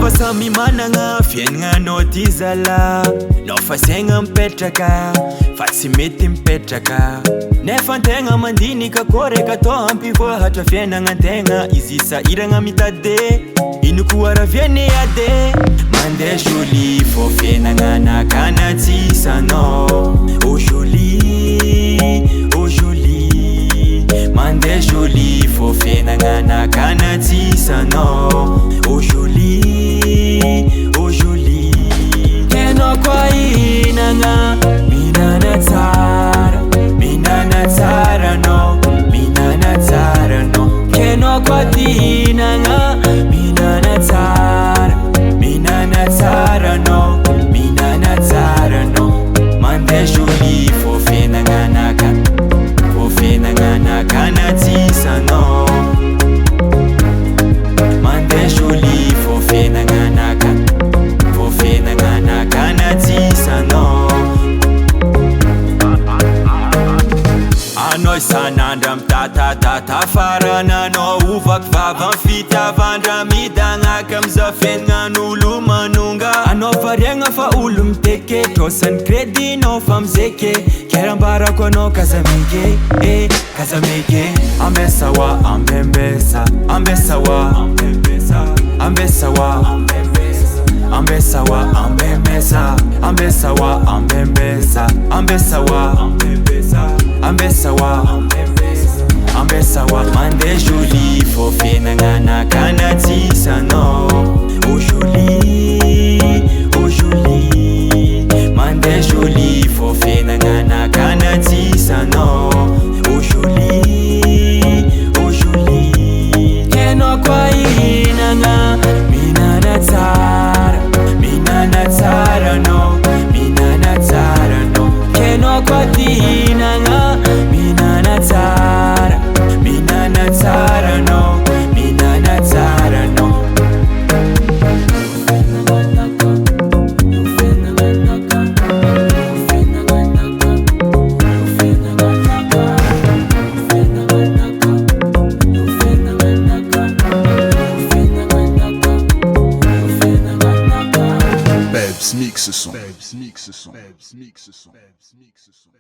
Lava samy managna fiaignanao ty zala. Nao fa saigna mipetraka fa tsy mety mipetraka. Nefa antegna mandinika koa reka atao hampivoahatra fiaignagnan-tegna. Izy sahiragna mitady ino koa raha viany ade. Mandeha jolie fô fiaignananakana tsisanao. Oh jolie, oh jolie. Mandeha jolie fô fiaignananakana tsisanao. Oh jolie, oh jolie. Kenao koa ihinagna mihinana tsara, mihinana tsara anao, mihinana tsara anao. Kenao koa tihinagna mihinana tsara, mihinana tsara anao, mihinana tsara anao. Mandeha jolie fô fiaignananakana, fô fiaignananakana tsisanao. Mandeha jolie fô fiaignananakana, fô fiaignananakana tsisanao. Anao isan'andra mitatatata farananao. Ovaky vava amy fitiavandra midagnaka amizao fiaignan'olo manonga. Anao variagna fa olo miteketro sany crédinao fa mizeke. Kerambarako anao kazamege, kazamege. Ambesawa, ambembesa, ambesawa, ambembesa, ambesawa, ambesawa, ambembesa, ambesawa, ambembesa, ambesawa, ambembesa, ambesawa, ambesawa. Mandeha jolie fô fiaignananakana tsisanao. Oh jolie, oh jolie. Mandeha jolie fô fiaignananakana tsisanao. Oh jolie, oh jolie. Kenao koa ihinagna mihinana tsara, mihinana tsara anao, mihinana tsara anao. Kenao koa tihinagna mihinana tsara, mihinana tsara anao, mihinana tsara anao. Babs mixe son. Babs mixe son. Babs mixe son. Babs mixe son.